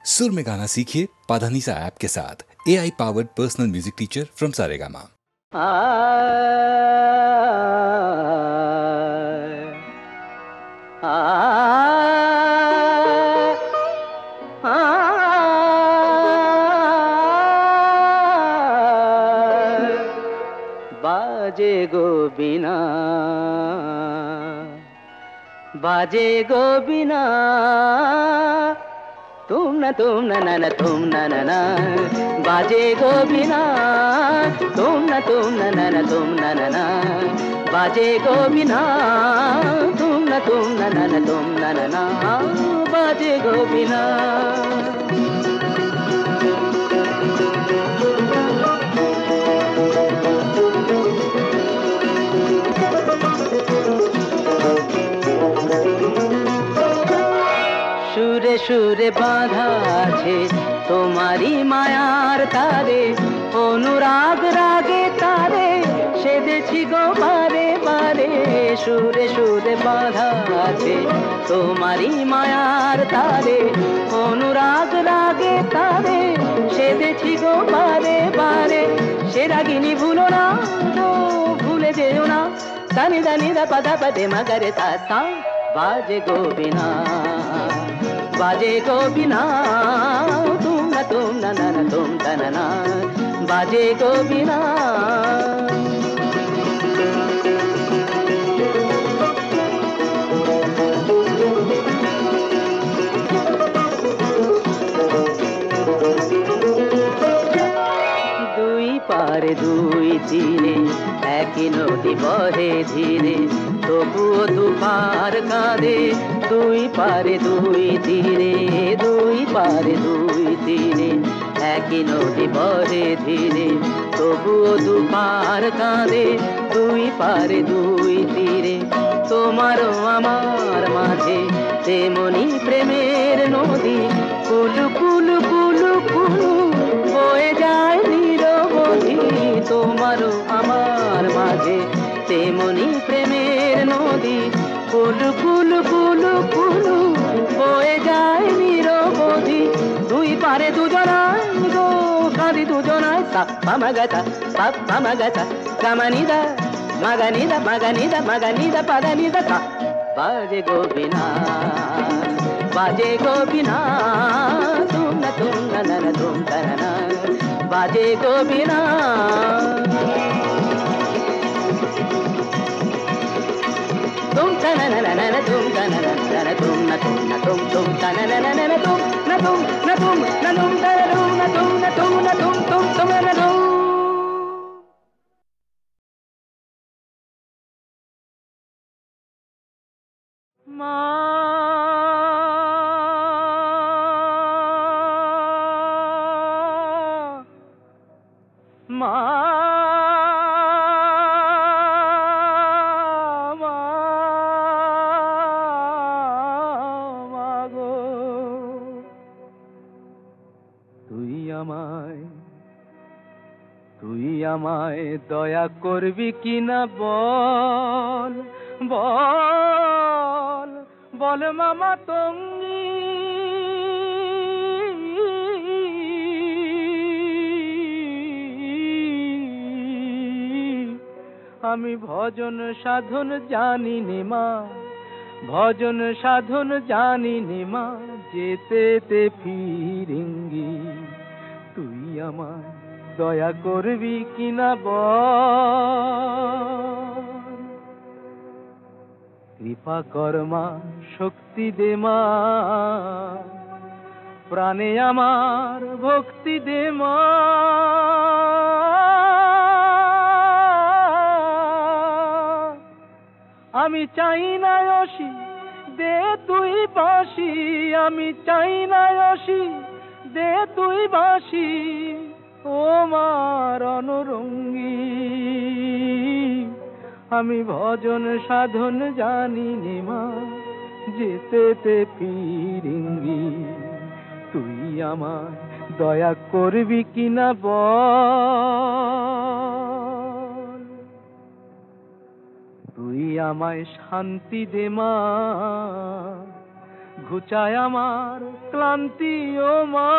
सुर में गाना सीखिए पाधानीसा ऐप के साथ। AI powered personal music teacher from Saregama. बाजे गो बिना, बाजे गो बिना, तुम न ना ना तुम ना बाजे गो बिना, तुम न ना ना तुम ना बाजे गो बिना, तुम न ना ना तुम ना बाजे गो बिना। সুরে সুরে বাঁধা আছে তোমারি মায়ার তারে, অনুরাগ রাগে তারে সেদেছি গো বারে বারে। সুরে সুরে বাঁধা আছে তোমারি মায়ার তারে, অনুরাগ রাগে তারে সেদেছি গো বারে বারে। সে রাগিনী ভুলো না গো, ভুলে যেও না, দানি দানি দা পাদা পদে মগরে তা बाजे गो बिना, बाजे गो बिना, तुम न तुम ना बाजे गो बिना। দুই পারে দুই তীরে একই নদী বহে ধীরে, তবুও দুপার কাঁদে। দুই পারে দুই তীরে, দুই পারে দুই তীরে একই নদী বহে ধীরে, তবুও দুপার কাঁদে। দুই পারে দুই তীরে তোমারও আমার মাঝে তেমনি প্রেমের নদী, কুলু কুলু কুলু কুলু বয়ে যায় নিরবধি। তোমারও আমার মাঝে তেমনি প্রেমের নদী, কুলু কুলু কুলু কুলু বয়ে যায় নিরবধি। দুই পারে দুজনায় গো কাঁদি দুজনায়, সাপ্পা মাগাতা পাপ্পা মাগাতা গামানিদা মাগানিদা মাগানিদা মাগানিদা পাদানিদা কা। বাজে গো বিনা, बाजे गो बिना, तुम न तुम ना बाजे गो बिना। तुम ना तुम ना तुम न तुम न तुम तुम ना तुम न तुम न तुम न तुम न तुम न तुम न तुम तुम न तुम। তুই আমায় দয়া করবি কিনা বল, বল বল মামা তঙ্গি। আমি ভজন সাধন জানি নে মা, ভজন সাধন জানি নে মা, যেতে ফিরিঙ্গি। তুই আমায় দয়া করবি কিনা বল। কৃপা কর মা, শক্তি দে মা, প্রাণে আমার ভক্তি দে মা। আমি চাই না অসি দে তুই বাঁশি, আমি চাই না অসি দে তুই বাঁশি, ও মার অনুরঙ্গী। আমি ভজন সাধন জানি নে মা, যেতে ফিরিঙ্গি। তুই আমার দয়া করবি কিনা বল। তুই আমায় শান্তি দে মা, ঘুচায় আমার ক্লান্তি ও মা।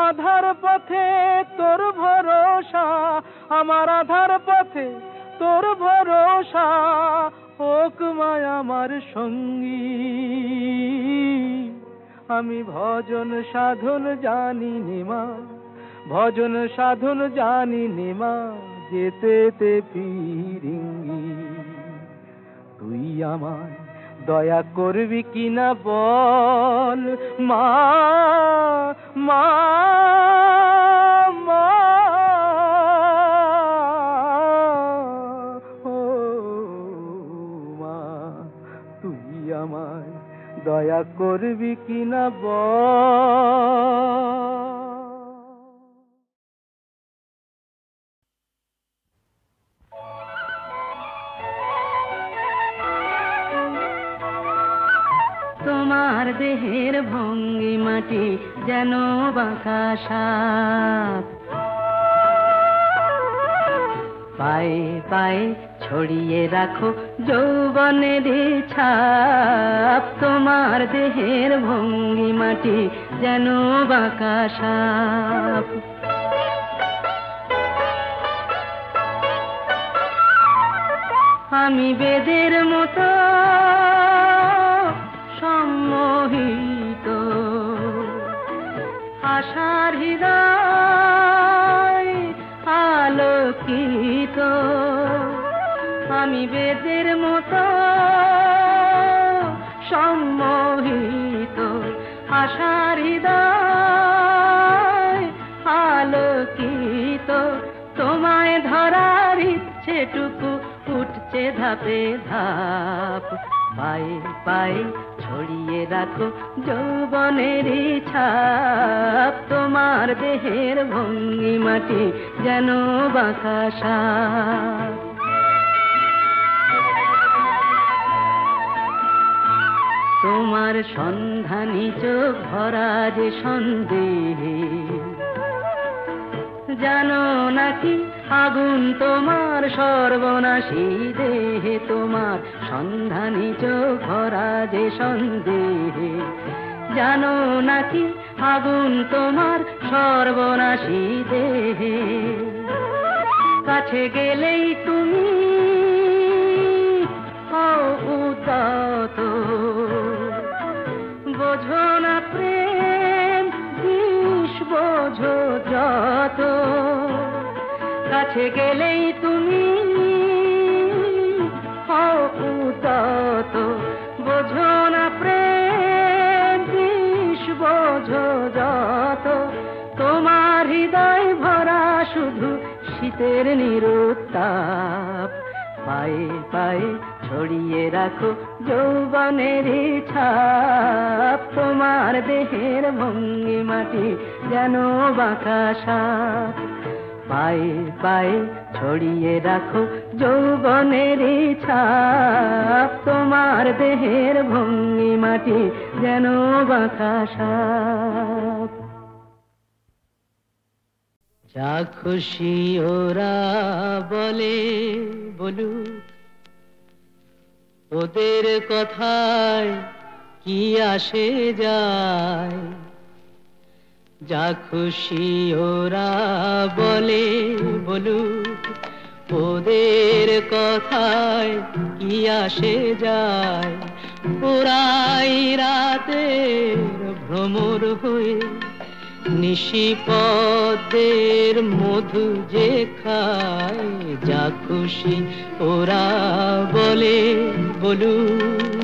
আধার পথে তোর ভরসা, আমার আধার পথে তোর ভরসা, হোক মায় আমার সঙ্গী। আমি ভজন সাধন জানি নিমা, ভজন সাধন জানি নিমা, যেতে ফিরিঙ্গি। তুই আমায় দয়া করবি কিনা বল মা, মা, মা, ও মা, তুই আমায় দয়া করবি কিনা বল। তোমার দেহের ভঙ্গি মাটি যেন বাঁকা সাপ, পায়ে পায়ে ছড়িয়ে রাখো যৌবনের ছাপ। তোমার দেহের ভঙ্গি মাটি যেন বাঁকা সাপ। আমি বেদের মতো সম্মোহিত, আশার হৃদয় আলোকিত। আমি বেদের মতো সম্মোহিত, আশার হৃদয় আলোকিত। তোমায় ধরার ইচ্ছেটুকু উঠছে ধাপে ধাপ, পায়ে পায়ে ছড়িয়ে রাখো যৌবনের ছাপ। তোমার দেহের ভঙ্গি মাটি যেন বাঁকা সাপ। তোমার সন্ধানী চোখ ভরা যে সন্দেহে, জানো নাকি আগুন তোমার সর্বনাশী দেহে। তোমার সন্ধানী চোখ ভরা যে সন্দেহে, জানো নাকি আগুন তোমার সর্বনাশী দেহে। কাছে গেলেই তুমি উদাত, বোঝো না প্রেম বিষ বোঝো যত। কাছে গেলেই তুমি উদাত, বোঝো না প্রেম বিষ বোঝো যত। তোমার হৃদয় ভরা শুধু শীতের নিরুত্তাপ, পায়ে পায়ে ছড়িয়ে রাখো যৌবনের ছাপ। তোমার দেহের ভঙ্গি মাটি যেন বাঁকা সাপ, পায়ে পায়ে ছড়িয়ে রাখো যৌবনের ছাপ। তোমার দেহের ভঙ্গি মাটি যেন বাঁকা সাপ। যা খুশি ওরা বলে বলুক, ওদের কথায় কি আসে যায়। যা খুশি ওরা বলে বলুক, ওদের কথায় কি আসে যায়। ওরাই রাতের ভ্রমর হয়ে নিশিপদের মধু যে খায়। যা খুশি ওরা বলে বলুক।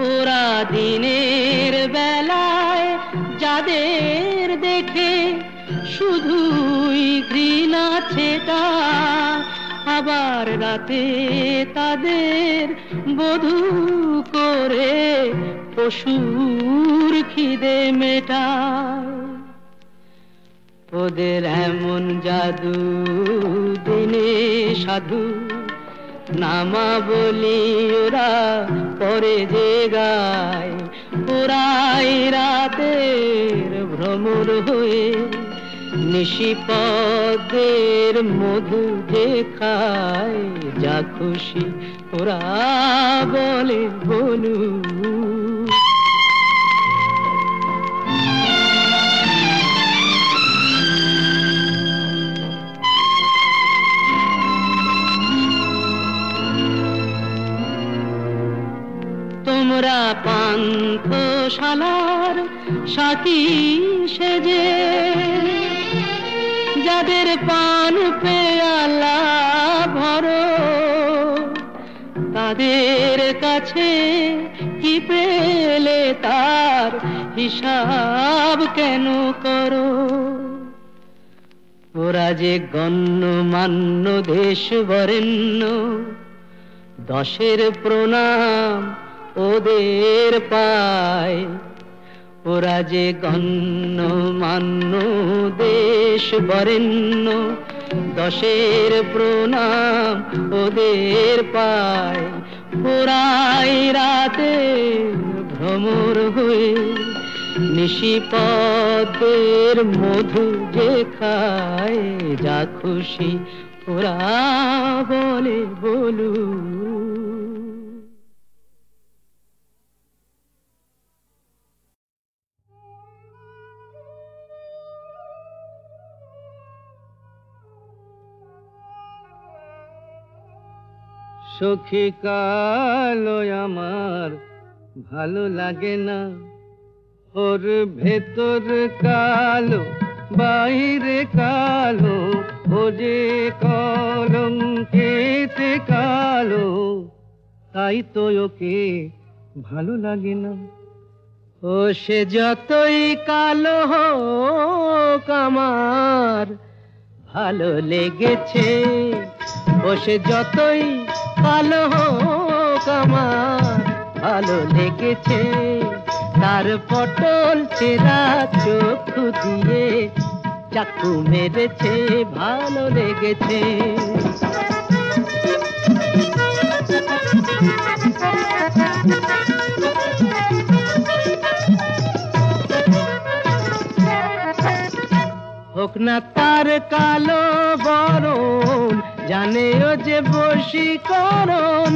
ওরা দিনের বেলায় যাদের দেখে শুধুই ঘৃণা ছেটা, আবার রাতে তাদের বধূ করে পশুর খিদে মেটায়। ওদের এমন জাদু দিনে সাধু নামা বলি ওরা পরে যে গায়। ওরাই রাতের ভ্রমর হয়ে নিশিপদের মধু যে খায়, যা খুশি ওরা বলে বলু। তোমরা পান্থশালার সাথী সেজে যাদের পান পেয়ালা ভরো, তাদের কাছে কি পেলে তার হিসাব কেন করো? ওরা যে গণ্যমান্য দেশ বরেণ্য, দশের প্রণাম ওদের পায়। ওরা যে গণ্যমান্য দেশ বরেণ্য, দশের প্রণাম ওদের পায়। ওরাই রাতে ভ্রমর হয়ে নিশিপদের মধু যে খায়, যা খুশি ওরা বলে বলু। সখী কালো আমার ভালো লাগে না, ওর ভেতর কালো বাইরে কালো, ও যে কলঙ্কেতে কালো, তাই তো ওকে ভালো লাগে না। ও সে যতই কালো হোক আমার ভালো লেগেছে, ও সে যতই কালো হোক আমার ভালো লেগেছে। তার পটল চেরা চোখ দিয়ে চাকু মেরেছে, ভালো লেগেছে। হোক না তার কালো বরণ, জানে ও যে বশীকরণ।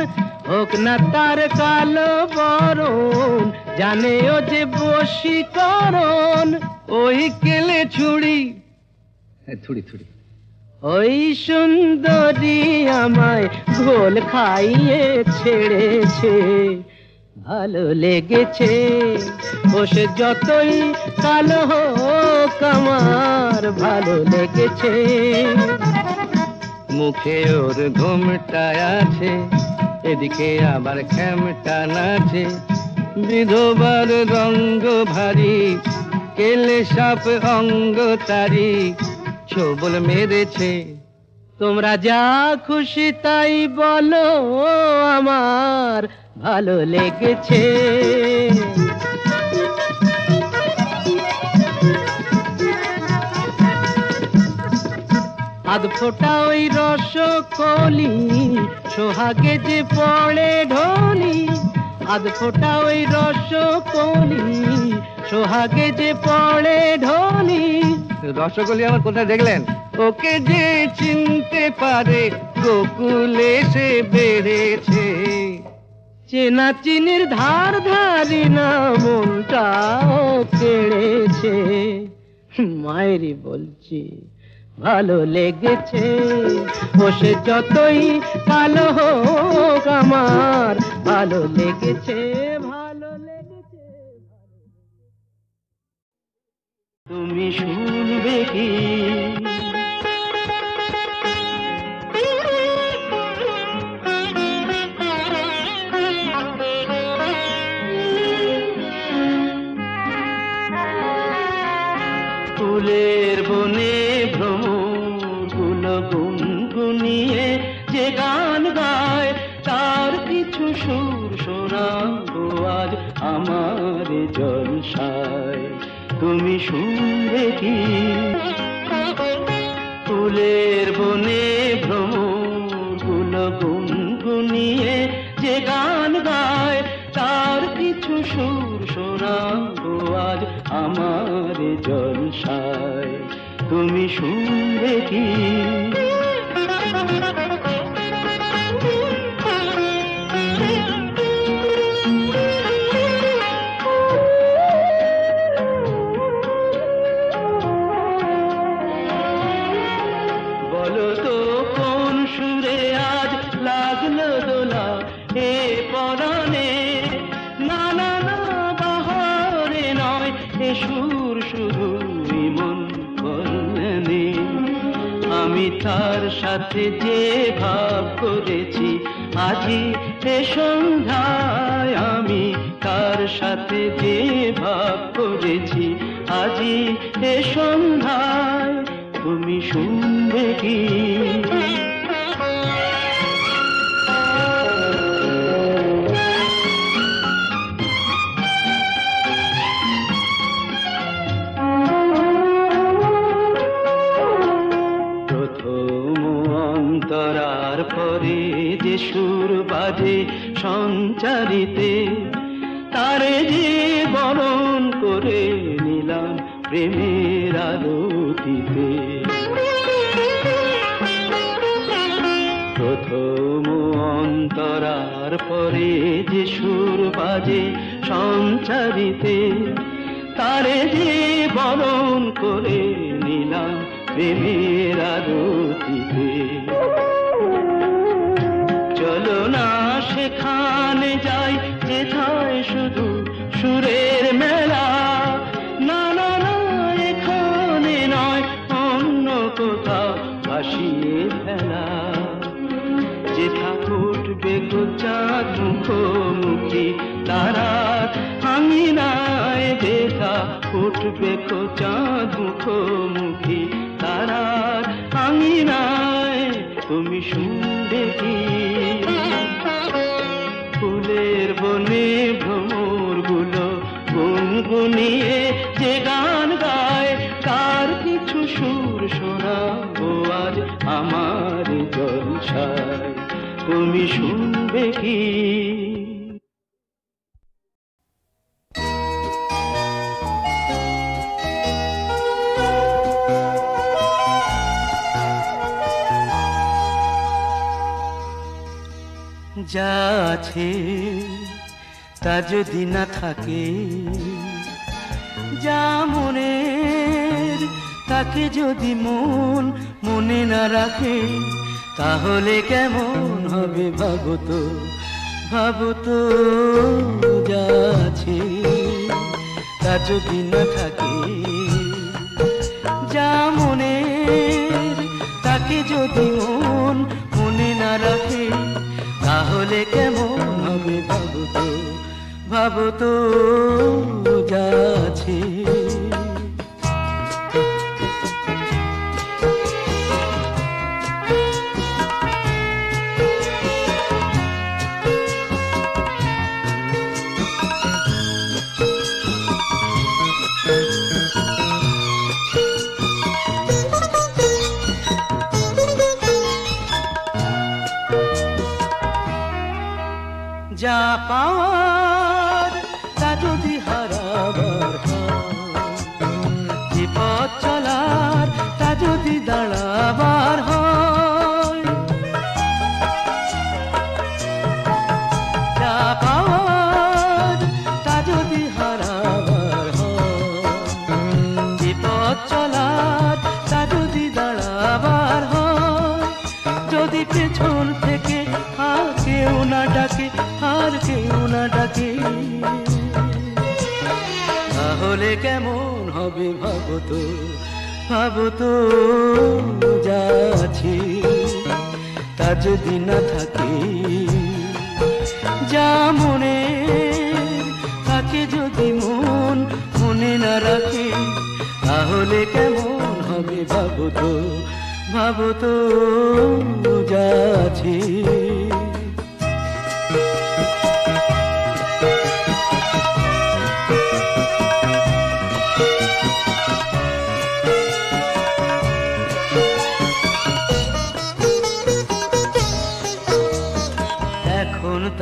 হোক না তার কালো বরণ, জানে ও যে বশীকরণ। ওই কেলে ছুড়ি থুড়ি থুড়ি, ওই সুন্দরী আমায় ঘোল খাইয়ে ছেড়েছে, ভালো লেগেছে। ও সে যতই কালো হোক আমার ভালো লেগেছে। মুখে ওর ঘুমটা আছে, এদিকে আবার খেমটা নাচে। বিধবার রঙ্গ ভারী, কেলে সাপ অঙ্গ তারি, ছোবল মেরেছে। তোমরা যা খুশি তাই বলো, আমার ভালো লেগেছে। আধ ফোটা ওই রসকলি, সোহাগে যে পড়ে ঢলি। আধ ফোটা ওই রসকলি, সোহাগে যে পড়ে ঢলি। রসকলি আমার কোথায় দেখলেন? ওকে যে চিনতে পারে গোকুলে সে বেড়েছে। চেনা চিনির ধার ধারি না মনটাও কেড়েছে। মায়েরই বলছি ভালো লেগেছে। ও সে যতই কালো হোক আমার ভালো লেগেছে, ভালো লেগেছে। তুমি শুনবে কি ফুলের বনে ভ্রমরগুলো গুনগুনিয়ে যে গান গায়, তার কিছু সুর শোনাবো আজ আমার জলসায়। তুমি শুনবে কি ফুলের বনে ভ্রমরগুলো গুনগুনিয়ে যে গান গায়, তার কিছু সুর শোনাবো আজ আমার জলসায়, তুমি শুনবে কি? বলো তো কোন সুরে আজ লাগলো দোলা এ পরাণে? না না না বাহারে নয়, এ সুর শুধুই মন কল্যাণে। আমি তার সাথে যে ভাব করেছি আজি এ সন্ধ্যায়, আমি তার সাথে যে ভাব করেছি আজি এ সন্ধ্যায়, তুমি শুনবে কি? প্রথম অন্তরার পরে যে সুর বাজে সঞ্চারিতে, তারে যে বরণ করে নিলাম প্রেমের আরতিতে। প্রথম অন্তরার পরে যে সুর বাজে সঞ্চারিতে, তারে যে বরণ করে নিলাম প্রেমের আরতিতে। চলো না সেখানে যাই যেথায় শুধু সুরের মেলা, না না না এখানে নয় অন্য কোথাও ভাসিয়ে ফেলা। যেথা উঠবে চাঁদ মুখোমুখি তারার আঙিনায়, যেথা উঠবে চাঁদ মুখোমুখি তারার আঙিনায়, তুমি শুনবে কি? ফুলের বনে ভ্রমর গুলো গুনগুনিয়ে যে গান গায়, তার কিছু সুর শোনাবো আজ আমার জলসায়, তুমি শুনবে কি? যা আছে তা যদি না থাকে, যা মনের তাকে যদি মন মনে না রাখে, তাহলে কেমন হবে ভাবো তো, ভাবো তো। যা আছে তা যদি না থাকে, যা মনের তাকে যদি মন মনে না রাখে, তাহলে কেমন হবে ভাবো তো, ভাবো তো। যা আছে যা পাওয়ার তা যদি হারাবার হয়, যে পথ চলার তা যদি দাঁড়াবার হয়, যা পাওয়ার তা যদি হারাবার হয়, যে পথ চলার তা যদি দাঁড়াবার হয়, যদি পেছন থেকে আর কেউ না ডাকে, আর কেউ না ডাকে, তাহলে কেমন হবে ভাবো তো, ভাবো তো। যা আছে তা যদি না থাকে, যা মনে তাকে যদি মন মনে না রাখে, তাহলে কেমন হবে ভাবো তো, ভাবো তো। যা আছে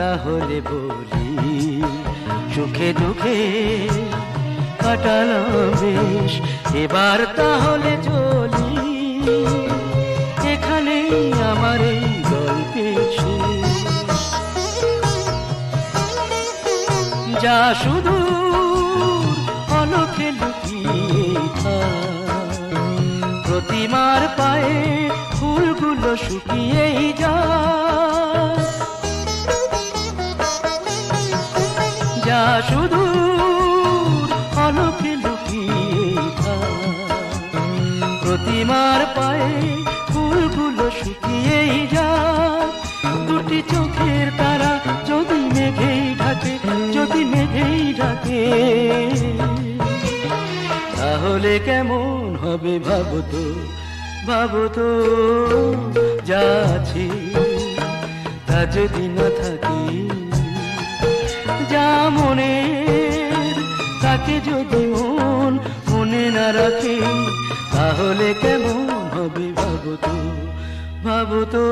তাহলে বলি সুখে দুঃখে কাটালাম বেশ, এবার তাহলে চলি, এখানেই আমার এই গল্পের শেষ। যা শুধু অলখে লুকিয়ে থাক, প্রতিমার পায়ে ফুলগুলো শুকিয়েই যায়। যা শুধু অলখে লুকিয়ে থাক, প্রতিমার পায়ে ফুলগুলো শুকিয়েই যায়। দুটি চোখের তারা যদি মেঘেই ঢাকে, যদি মেঘেই ঢাকে, তাহলে কেমন হবে ভাবো তো, ভাবো তো। যা আছে তা যদি না থাকে, যা মনের তাকে যদি মন মনে না রাখে, তাহলে কেমন হবে ভাবো তো, ভাবো তো।